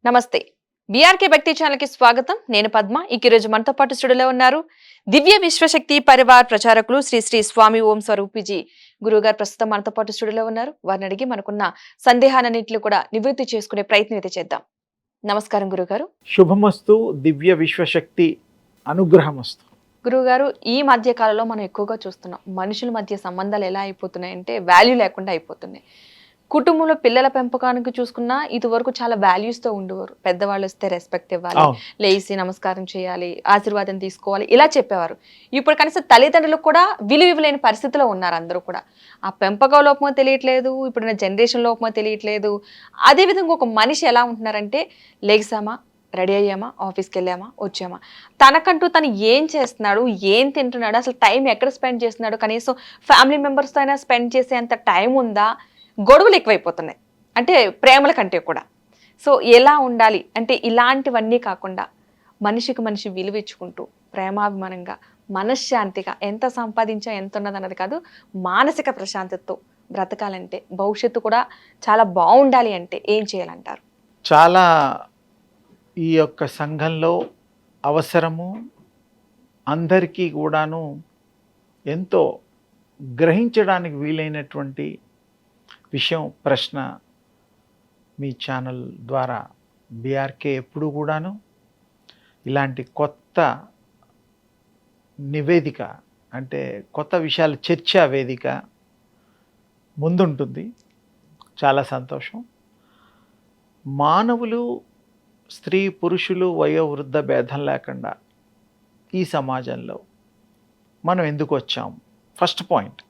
నమస్తే. బీఆర్కే భక్తి ఛానల్ కి స్వాగతం. నేను పద్మ. ఈ రోజు మనతో పాటు స్టూడియోలో ఉన్నారు దివ్య విశ్వశక్తి పరివార్ ప్రచారకులు శ్రీ శ్రీ స్వామి ఓం స్వరూపిజీ గురువుగారు ప్రస్తుతం మనతో పాటు స్టూడియోలో ఉన్నారు. వారిని అడిగి మనకున్న సందేహాలన్నింటిని కూడా నివృత్తి చేసుకునే ప్రయత్నం అయితే చేద్దాం. నమస్కారం గురుగారు. శుభమస్తు. దివ్య విశ్వశక్తి అనుగ్రహమస్తు. గురువుగారు, ఈ మధ్య కాలంలో మనం ఎక్కువగా చూస్తున్నాం మనుషుల మధ్య సంబంధాలు ఎలా అయిపోతున్నాయంటే వాల్యూ లేకుండా అయిపోతున్నాయి. కుటుంబంలో పిల్లల పెంపకానికి చూసుకున్నా ఇదివరకు చాలా వాల్యూస్ తో ఉండేవారు. పెద్దవాళ్ళు వస్తే రెస్పెక్ట్ ఇవ్వాలి, లేచి నమస్కారం చేయాలి, ఆశీర్వాదం తీసుకోవాలి, ఇలా చెప్పేవారు. ఇప్పుడు కనీసం తల్లిదండ్రులకు కూడా విలువ ఇవ్వలేని పరిస్థితిలో ఉన్నారు అందరూ కూడా. ఆ పెంపకం లోపమో తెలియట్లేదు, ఇప్పుడున్న జనరేషన్ లోపమో తెలియట్లేదు. అదేవిధంగా ఒక మనిషి ఎలా ఉంటున్నారంటే, లేచామా, రెడీ అయ్యామా, ఆఫీస్కి వెళ్ళామా, వచ్చామా, తనకంటూ తను ఏం చేస్తున్నాడు, ఏం తింటున్నాడు, అసలు టైం ఎక్కడ స్పెండ్ చేస్తున్నాడు, కనీసం ఫ్యామిలీ మెంబర్స్తో అయినా స్పెండ్ చేసే అంత టైం ఉందా, గొడవలు ఎక్కువైపోతున్నాయి. అంటే ప్రేమల కంటే కూడా. సో ఎలా ఉండాలి అంటే ఇలాంటివన్నీ కాకుండా మనిషికి మనిషి విలువ ఇచ్చుకుంటూ ప్రేమాభిమానంగా మనశ్శాంతిగా ఎంత సంపాదించా ఎంత ఉన్నదన్నది కాదు, మానసిక ప్రశాంతతతో బ్రతకాలంటే, భవిష్యత్తు కూడా చాలా బాగుండాలి అంటే ఏం చేయాలంటారు? చాలా ఈ యొక్క సంఘంలో అవసరము, అందరికీ కూడాను ఎంతో గ్రహించడానికి వీలైనటువంటి విషయం, ప్రశ్న మీ ఛానల్ ద్వారా బీఆర్కే ఎప్పుడు కూడాను ఇలాంటి కొత్త నివేదిక, అంటే కొత్త విషయాల చర్చా వేదిక ముందుంటుంది. చాలా సంతోషం. మానవులు, స్త్రీ పురుషులు, వయోవృద్ధ భేదం లేకుండా ఈ సమాజంలో మనం ఎందుకు వచ్చాం? ఫస్ట్ పాయింట్,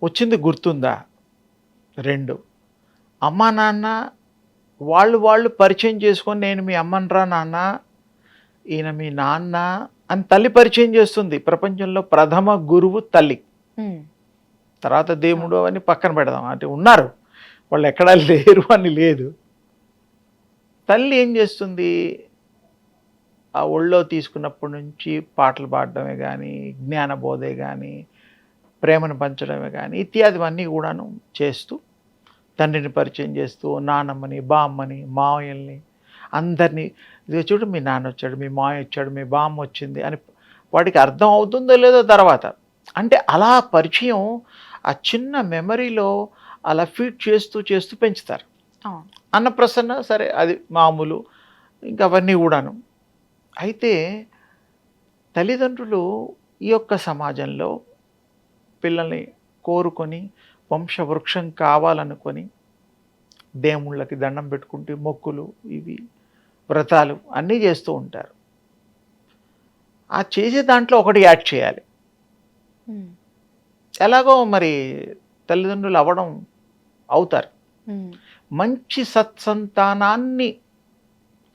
వచ్చింది గుర్తుందా? 2, అమ్మా నాన్న వాళ్ళు పరిచయం చేసుకొని, నేను మీ అమ్మనరా నాన్న, ఈయన మీ నాన్న అని తల్లి పరిచయం చేస్తుంది. ప్రపంచంలో ప్రథమ గురువు తల్లి. తర్వాత దేవుడు అని పక్కన పెడదాం, అంటే ఉన్నారు, వాళ్ళు ఎక్కడా లేరు అని లేదు. తల్లి ఏం చేస్తుంది? ఆ ఒళ్ళో తీసుకున్నప్పటి నుంచి పాటలు పాడడమే కానీ, జ్ఞానబోధే కానీ, ప్రేమను పంచడమే కానీ ఇత్యాదివన్నీ కూడాను చేస్తూ, తండ్రిని పరిచయం చేస్తూ, నానమ్మని, బామ్మని, మావయ్యల్ని అందరినీ, ఇది చూడు మీ నాన్న వచ్చాడు, మీ మావయ్య వచ్చాడు, మీ బామ్మ వచ్చింది అని వాడికి అర్థం అవుతుందో లేదో తర్వాత. అంటే అలా పరిచయం ఆ చిన్న మెమరీలో అలా ఫీడ్ చేస్తూ చేస్తూ పెంచుతారు. అన్నప్రసన్న సరే, అది మామూలు, ఇంకా అవన్నీ కూడాను. అయితే తల్లిదండ్రులు ఈ యొక్క సమాజంలో పిల్లల్ని కోరుకొని, వంశవృక్షం కావాలనుకొని దేవుళ్ళకి దండం పెట్టుకుంటూ మొక్కులు, ఇవి వ్రతాలు అన్నీ చేస్తూ ఉంటారు. ఆ చేసే దాంట్లో ఒకటి యాడ్ చేయాలి. ఎలాగో మరి తల్లిదండ్రులు అవ్వడం అవుతారు. మంచి సత్సంతానాన్ని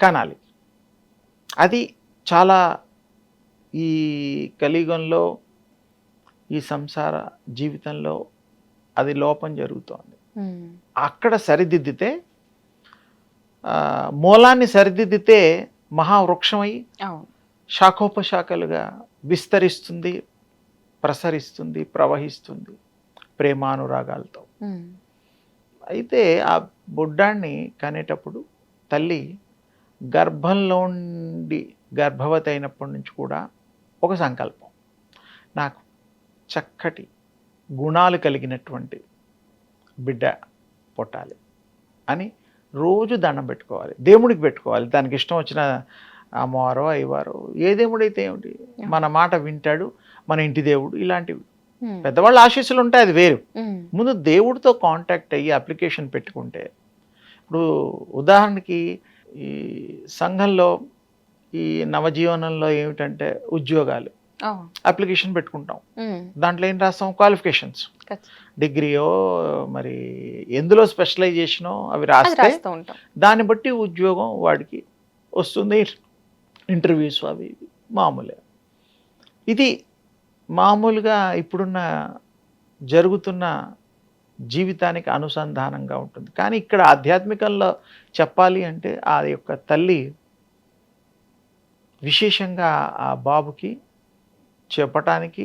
కనాలి. అది చాలా ఈ కలియుగంలో, ఈ సంసార జీవితంలో అది లోపం జరుగుతోంది. అక్కడ సరిదిద్దితే, మూలాన్ని సరిదిద్దితే మహావృక్షమై శాఖోపశాఖలుగా విస్తరిస్తుంది, ప్రసరిస్తుంది, ప్రవహిస్తుంది ప్రేమానురాగాలతో. అయితే ఆ బుడ్డాన్ని కనేటప్పుడు తల్లి గర్భంలో ఉండి, గర్భవతి అయినప్పటి నుంచి కూడా ఒక సంకల్పం, నాకు చక్కటి గుణాలు కలిగినటువంటి బిడ్డ పుట్టాలి అని రోజు దండం పెట్టుకోవాలి, దేవుడికి పెట్టుకోవాలి. దానికి ఇష్టం వచ్చిన అమ్మవారో అయ్యవారో, ఏ దేవుడైతే ఏమిటి, మన మాట వింటాడు, మన ఇంటి దేవుడు, ఇలాంటివి పెద్దవాళ్ళ ఆశీస్సులు ఉంటాయి, అది వేరు. ముందు దేవుడితో కాంటాక్ట్ అయ్యి అప్లికేషన్ పెట్టుకుంటే, ఇప్పుడు ఉదాహరణకి ఈ సంఘంలో ఈ నవజీవనంలో ఏమిటంటే ఉద్యోగాలు, అప్లికేషన్ పెట్టుకుంటాం. దాంట్లో ఏం రాస్తాం? క్వాలిఫికేషన్స్, డిగ్రీయో మరి ఎందులో స్పెషలైజేషనో అవి రాస్తే దాన్ని బట్టి ఉద్యోగం వాడికి వస్తుంది. ఇంటర్వ్యూస్ అవి మామూలే. ఇది మామూలుగా ఇప్పుడున్న జరుగుతున్న జీవితానికి అనుసంధానంగా ఉంటుంది. కానీ ఇక్కడ ఆధ్యాత్మికంలో చెప్పాలి అంటే ఆ యొక్క తల్లి విశేషంగా ఆ బాబుకి చెప్పటానికి,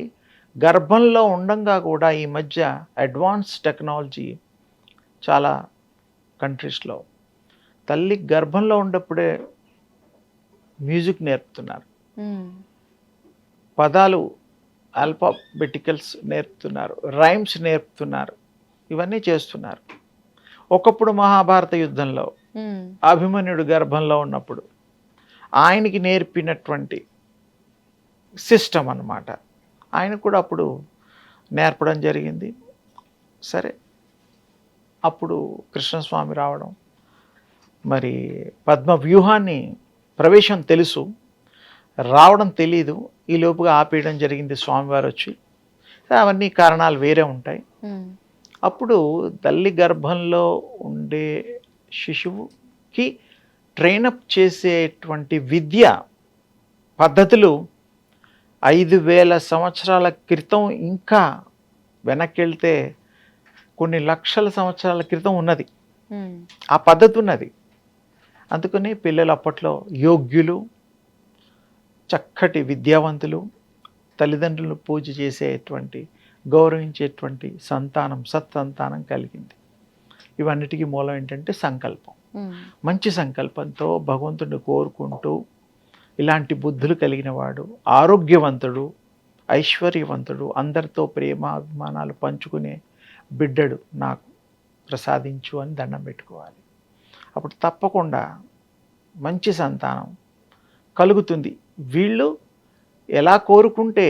గర్భంలో ఉండంగా కూడా ఈ మధ్య అడ్వాన్స్ టెక్నాలజీ చాలా కంట్రీస్లో తల్లి గర్భంలో ఉన్నప్పుడే మ్యూజిక్ నేర్పుతున్నారు, పదాలు ఆల్ఫాబెటికల్స్ నేర్పుతున్నారు, రైమ్స్ నేర్పుతున్నారు, ఇవన్నీ చేస్తున్నారు. ఒకప్పుడు మహాభారత యుద్ధంలో అభిమన్యుడు గర్భంలో ఉన్నప్పుడు ఆయనకి నేర్పినటువంటి సిస్టమ్ అన్నమాట ఆయన కూడా అప్పుడు నేర్పడం జరిగింది. సరే, అప్పుడు కృష్ణస్వామి రావడం, మరి పద్మ వ్యూహాన్ని ప్రవేశం తెలుసు, రావడం తెలీదు, ఈ లోపుగా ఆపేయడం జరిగింది స్వామివారు వచ్చి. అవన్నీ కారణాలు వేరే ఉంటాయి. అప్పుడు తల్లి గర్భంలో ఉండే శిశువుకి ట్రైనప్ చేసేటువంటి విద్య పద్ధతులు 5,000 సంవత్సరాల క్రితం, ఇంకా వెనక్కి వెళ్తే కొన్ని లక్షల సంవత్సరాల క్రితం ఉన్నది, ఆ పద్ధతి ఉన్నది. అందుకని పిల్లలు అప్పట్లో యోగ్యులు, చక్కటి విద్యావంతులు, తల్లిదండ్రులను పూజ చేసేటువంటి, గౌరవించేటువంటి సంతానం, సత్సంతానం కలిగింది. ఇవన్నిటికీ మూలం ఏంటంటే సంకల్పం. మంచి సంకల్పంతో భగవంతుడిని కోరుకుంటూ ఇలాంటి బుద్ధులు కలిగిన వాడు, ఆరోగ్యవంతుడు, ఐశ్వర్యవంతుడు, అందరితో ప్రేమ అభిమానాలు పంచుకునే బిడ్డడు నాకు ప్రసాదించు అని దండం పెట్టుకోవాలి. అప్పుడు తప్పకుండా మంచి సంతానం కలుగుతుంది. వీళ్ళు ఎలా కోరుకుంటే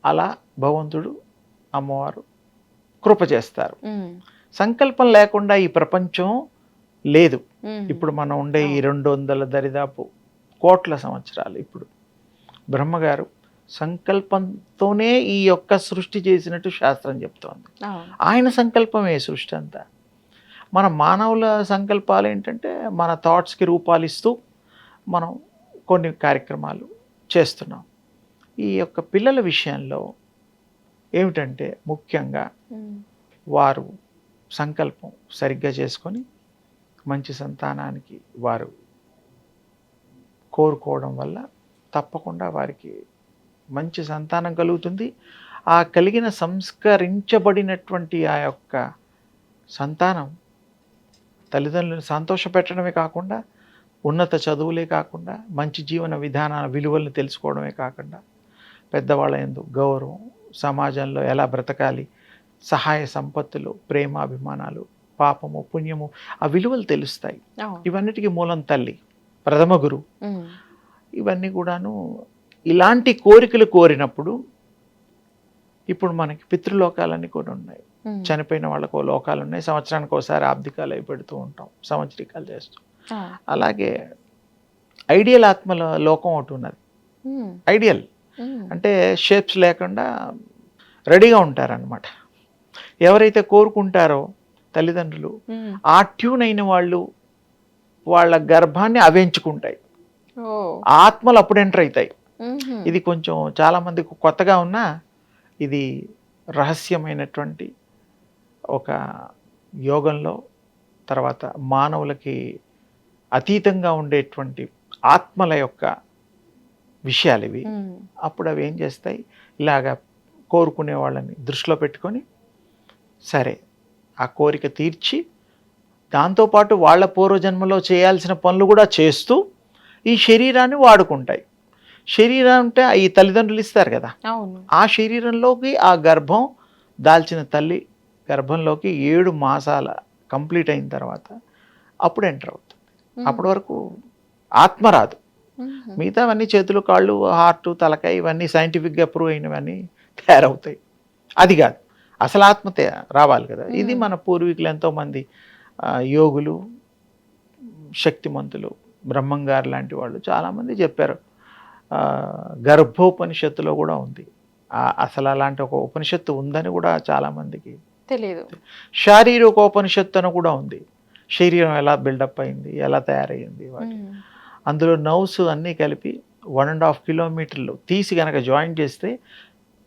అలా భగవంతుడు, అమ్మవారు కృప చేస్తారు. సంకల్పం లేకుండా ఈ ప్రపంచం లేదు. ఇప్పుడు మనం ఉండే ఈ 200 దరిదాపు కోట్ల సంవత్సరాలు, ఇప్పుడు బ్రహ్మగారు సంకల్పంతోనే ఈ యొక్క సృష్టి చేసినట్టు శాస్త్రం చెప్తోంది. ఆయన సంకల్పమే సృష్టి అంతా. మన మానవుల సంకల్పాలు ఏంటంటే మన థాట్స్కి రూపాలు ఇస్తూ మనం కొన్ని కార్యక్రమాలు చేస్తున్నాం. ఈ యొక్క పిల్లల విషయంలో ఏమిటంటే ముఖ్యంగా వారు సంకల్పం సరిగ్గా చేసుకొని మంచి సంతానానికి వారు కోరుకోవడం వల్ల తప్పకుండా వారికి మంచి సంతానం కలుగుతుంది. ఆ కలిగిన సంస్కరించబడినటువంటి ఆ యొక్క సంతానం తల్లిదండ్రులను సంతోషపెట్టడమే కాకుండా, ఉన్నత చదువులే కాకుండా, మంచి జీవన విధాన విలువలను తెలుసుకోవడమే కాకుండా, పెద్దవాళ్ళ యందు గౌరవం, సమాజంలో ఎలా బ్రతకాలి, సహాయ సంపత్తులు, ప్రేమ అభిమానాలు, పాపము పుణ్యము, ఆ విలువలు తెలుస్తాయి. ఇవన్నిటికీ మూలం తల్లి, ప్రథమ గురువు. ఇవన్నీ కూడాను ఇలాంటి కోరికలు కోరినప్పుడు, ఇప్పుడు మనకి పితృలోకాలన్నీ కూడా ఉన్నాయి, చనిపోయిన వాళ్ళకు లోకాలు ఉన్నాయి, సంవత్సరానికి ఒకసారి ఆబ్దికాలు అవి పెడుతూ ఉంటాం, సంవత్సరికాలు చేస్తాం. అలాగే ఐడియల్ ఆత్మల లోకం ఒకటి ఉన్నది. ఐడియల్ అంటే షేప్స్ లేకుండా రెడీగా ఉంటారనమాట. ఎవరైతే కోరుకుంటారో తల్లిదండ్రులు, ఆ ట్యూన్ అయిన వాళ్ళు వాళ్ళ గర్భాన్ని అవేంచుకుంటాయి, ఆత్మలు అప్పుడు ఎంటర్ అవుతాయి. ఇది కొంచెం చాలామందికి కొత్తగా ఉన్నా ఇది రహస్యమైనటువంటి ఒక యోగంలో, తర్వాత మానవులకి అతీతంగా ఉండేటువంటి ఆత్మల యొక్క విషయాలు ఇవి. అప్పుడు అవి ఏం చేస్తాయి, ఇలాగా కోరుకునే వాళ్ళని దృష్టిలో పెట్టుకొని సరే ఆ కోరిక తీర్చి, దాంతోపాటు వాళ్ళ పూర్వజన్మలో చేయాల్సిన పనులు కూడా చేస్తూ ఈ శరీరాన్ని వాడుకుంటాయి. శరీరం అంటే ఈ తల్లిదండ్రులు ఇస్తారు కదా, ఆ శరీరంలోకి ఆ గర్భం దాల్చిన తల్లి గర్భంలోకి 7 మాసాల కంప్లీట్ అయిన తర్వాత అప్పుడు ఎంటర్ అవుతుంది. అప్పటి వరకు ఆత్మ రాదు. మిగతావన్నీ చేతులు, కాళ్ళు, హార్ట్, తలకాయ ఇవన్నీ సైంటిఫిక్గా ప్రూవ్ అయినవన్నీ తయారవుతాయి. అది కాదు, అసలు ఆత్మ రావాలి కదా. ఇది మన పూర్వీకులు ఎంతోమంది యోగులు, శక్తిమంతులు, బ్రహ్మంగారు లాంటి వాళ్ళు చాలామంది చెప్పారు. గర్భోపనిషత్తులో కూడా ఉంది. అసలు అలాంటి ఒక ఉపనిషత్తు ఉందని కూడా చాలామందికి తెలియదు. శారీరకోపనిషత్తు అని కూడా ఉంది. శరీరం ఎలా బిల్డప్ అయింది, ఎలా తయారయ్యింది, అందులో నర్వ్స్ అన్నీ కలిపి 1.5 కిలోమీటర్లు తీసి కనుక జాయిన్ చేస్తే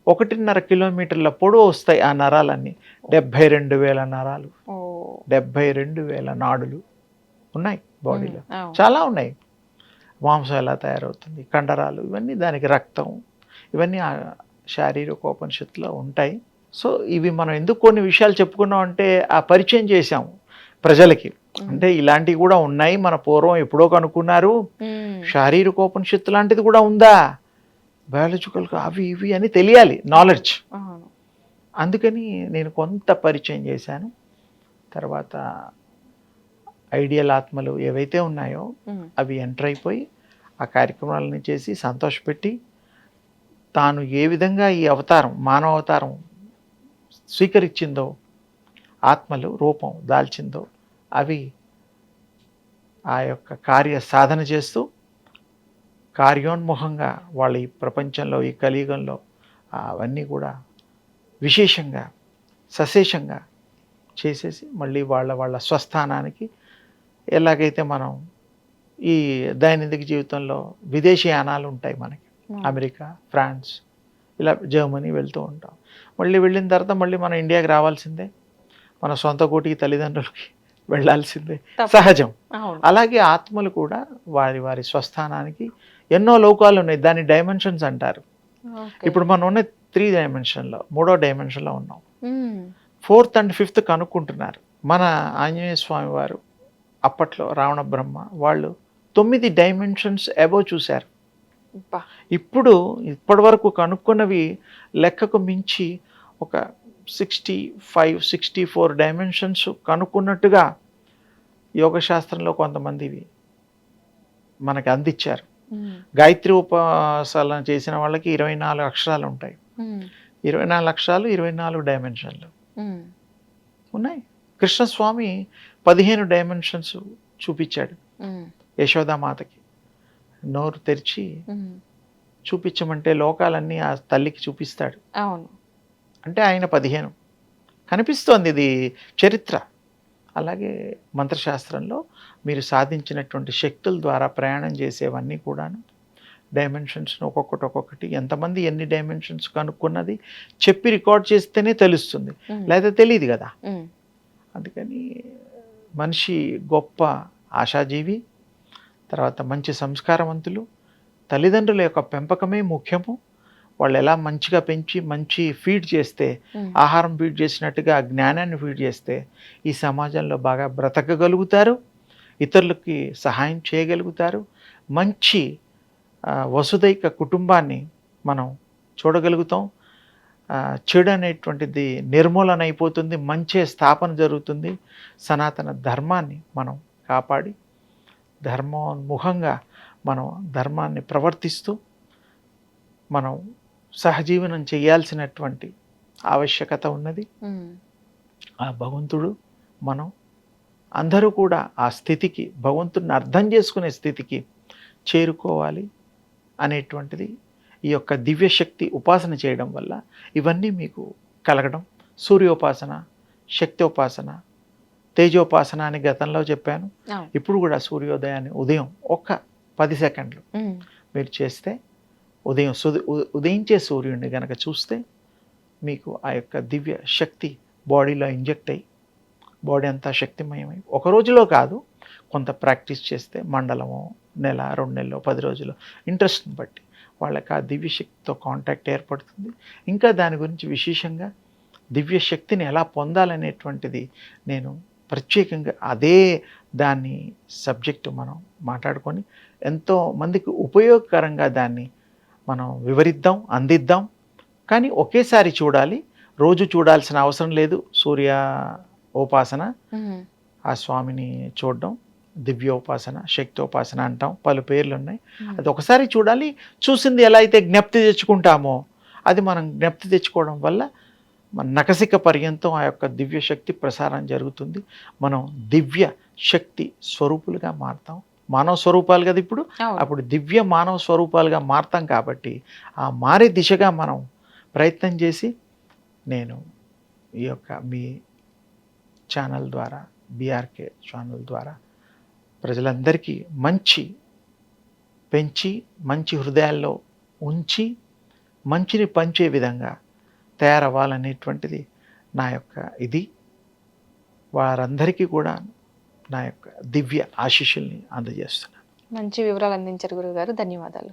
1.5 కిలోమీటర్ల పొడవు వస్తాయి ఆ నరాలన్నీ. 72,000 నరాలు, 72,000 నాడులు ఉన్నాయి బాడీలో, చాలా ఉన్నాయి. మాంసం ఎలా తయారవుతుంది, కండరాలు, ఇవన్నీ దానికి రక్తం, ఇవన్నీ ఆ శారీరకోపనిషత్తులో ఉంటాయి. సో ఇవి మనం ఎందుకు కొన్ని విషయాలు చెప్పుకున్నాం అంటే ఆ పరిచయం చేశాము. ప్రజలకి. అంటే ఇలాంటివి కూడా ఉన్నాయి, మన పూర్వం ఎప్పుడో కనుక్కున్నారు, శారీరకోపనిషత్తు లాంటిది కూడా ఉందా, బయాలజికల్ అవి ఇవి అని తెలియాలి, నాలెడ్జ్. అవును. అందుకని నేను కొంత పరిచయం చేశాను. తర్వాత ఐడియల్ ఆత్మలు ఏవైతే ఉన్నాయో అవి ఎంటర్ అయిపోయి ఆ కార్యక్రమాలని చేసి సంతోషపెట్టి, తాను ఏ విధంగా ఈ అవతారం మానవ అవతారం స్వీకరించిందో, ఆత్మలు రూపం దాల్చిందో అవి ఆ యొక్క కార్య సాధన చేస్తూ కార్యోన్ముఖంగా వాళ్ళ ఈ ప్రపంచంలో ఈ కలియుగంలో అవన్నీ కూడా విశేషంగా సశేషంగా చేసేసి మళ్ళీ వాళ్ళ స్వస్థానానికి, ఎలాగైతే మనం ఈ దైనందిక జీవితంలో విదేశీ యానాలు ఉంటాయి మనకి, అమెరికా, ఫ్రాన్స్, ఇలా జర్మనీ వెళ్తూ ఉంటాం. మళ్ళీ వెళ్ళిన తర్వాత మళ్ళీ మనం ఇండియాకి రావాల్సిందే, మన సొంత కోటికి తల్లిదండ్రులకి వెళ్ళాల్సిందే, సహజం. అలాగే ఆత్మలు కూడా వారి స్వస్థానానికి ఎన్నో లోకాలు ఉన్నాయి, దాని డైమెన్షన్స్ అంటారు. ఇప్పుడు మనం ఉన్న 3 డైమెన్షన్లో 3వ డైమెన్షన్లో ఉన్నాం. 4th and 5th కనుక్కుంటున్నారు. మన ఆంజనేయ స్వామి వారు అప్పట్లో రావణ బ్రహ్మ వాళ్ళు 9 డైమెన్షన్స్ అబోవ్ చూశారు. ఇప్పటి వరకు కనుక్కున్నవి లెక్కకు మించి ఒక 65-64 డైమెన్షన్స్ కనుక్కున్నట్టుగా యోగశాస్త్రంలో కొంతమంది మనకి అందించారు. గాయత్రి ఉపాసన చేసిన వాళ్ళకి 24 అక్షరాలు ఉంటాయి. 24 అక్షరాలు 24 డైమెన్షన్లు ఉన్నాయి. కృష్ణస్వామి 15 డైమెన్షన్స్ చూపించాడు యశోదామాతకి. నోరు తెరిచి చూపించమంటే లోకాలన్నీ ఆ తల్లికి చూపిస్తాడు. అవును. అంటే ఆయన 15 కనిపిస్తోంది, ఇది చరిత్ర. అలాగే మంత్రశాస్త్రంలో మీరు సాధించినటువంటి శక్తుల ద్వారా ప్రయాణం చేసేవన్నీ కూడాను డైమెన్షన్స్ ఒక్కొక్కటి ఎంతమంది ఎన్ని డైమెన్షన్స్ కనుక్కున్నది చెప్పి రికార్డ్ చేస్తేనే తెలుస్తుంది, లేదా తెలియదు కదా. అందుకని మనిషి గొప్ప ఆశాజీవి, తర్వాత మంచి సంస్కారవంతులు, తల్లిదండ్రుల యొక్క పెంపకమే ముఖ్యము. వాళ్ళు ఎలా మంచిగా పెంచి మంచి ఫీడ్ చేస్తే, ఆహారం ఫీడ్ చేసినట్టుగా జ్ఞానాన్ని ఫీడ్ చేస్తే ఈ సమాజంలో బాగా బ్రతకగలుగుతారు, ఇతరులకి సహాయం చేయగలుగుతారు. మంచి వసుదైక కుటుంబాన్ని మనం చూడగలుగుతాం. చెడు అనేటువంటిది నిర్మూలన అయిపోతుంది, మంచి స్థాపన జరుగుతుంది. సనాతన ధర్మాన్ని మనం కాపాడి ధర్మోన్ముఖంగా మనం ధర్మాన్ని ప్రవర్తిస్తూ మనం సహజీవనం చేయాల్సినటువంటి ఆవశ్యకత ఉన్నది. ఆ భగవంతుడు మనం అందరూ కూడా ఆ స్థితికి, భగవంతుడిని అర్థం చేసుకునే స్థితికి చేరుకోవాలి అనేటువంటిది ఈ యొక్క దివ్యశక్తి ఉపాసన చేయడం వల్ల ఇవన్నీ మీకు కలగడం. సూర్యోపాసన, శక్తోపాసన, తేజోపాసన అని గతంలో చెప్పాను. ఇప్పుడు కూడా సూర్యోదయాన్ని ఉదయం ఒక 10 సెకండ్లు మీరు చేస్తే, ఉదయించే సూర్యుడిని కనుక చూస్తే మీకు ఆ యొక్క దివ్య శక్తి బాడీలో ఇంజెక్ట్ అయ్యి బాడీ అంతా శక్తిమయమై, ఒక రోజులో కాదు, కొంత ప్రాక్టీస్ చేస్తే మండలమో, నెల, 2 నెలలు, 10 రోజులు ఇంట్రెస్ట్ని బట్టి వాళ్ళకి ఆ దివ్యశక్తితో కాంటాక్ట్ ఏర్పడుతుంది. ఇంకా దాని గురించి విశేషంగా దివ్యశక్తిని ఎలా పొందాలనేటువంటిది నేను ప్రత్యేకంగా అదే దాన్ని సబ్జెక్టు మనం మాట్లాడుకొని ఎంతో మందికి ఉపయోగకరంగా దాన్ని మనం వివరిద్దాం, అందిద్దాం. కానీ ఒకేసారి చూడాలి, రోజు చూడాల్సిన అవసరం లేదు. సూర్య ఉపాసన, ఆ స్వామిని చూడడం, దివ్యోపాసన, శక్తోపాసన అంటాం, పలు పేర్లు ఉన్నాయి. అది ఒకసారి చూడాలి. చూసింది ఎలా అయితే జ్ఞప్తి తెచ్చుకుంటామో అది మనం జ్ఞప్తి తెచ్చుకోవడం వల్ల మన నకసిక పర్యంతం ఆ యొక్క దివ్య శక్తి ప్రసారం జరుగుతుంది. మనం దివ్య శక్తి స్వరూపులుగా మారుతాం. మానవ స్వరూపాలు కదా ఇప్పుడు, అప్పుడు దివ్య మానవ స్వరూపాలుగా మారుతాం. కాబట్టి ఆ మారే దిశగా మనం ప్రయత్నం చేసి, నేను ఈ యొక్క మీ ఛానల్ ద్వారా, బీఆర్కే ఛానల్ ద్వారా ప్రజలందరికీ మంచి పెంచి, మంచి హృదయాల్లో ఉంచి, మంచిని పంచే విధంగా తయారవ్వాలనేటువంటిది నా యొక్క ఇది. వారందరికీ కూడా నా యొక్క దివ్య ఆశీస్సుల్ని అందజేస్తున్నాను. మంచి వివరాలు అందించారు గురుగారు, ధన్యవాదాలు.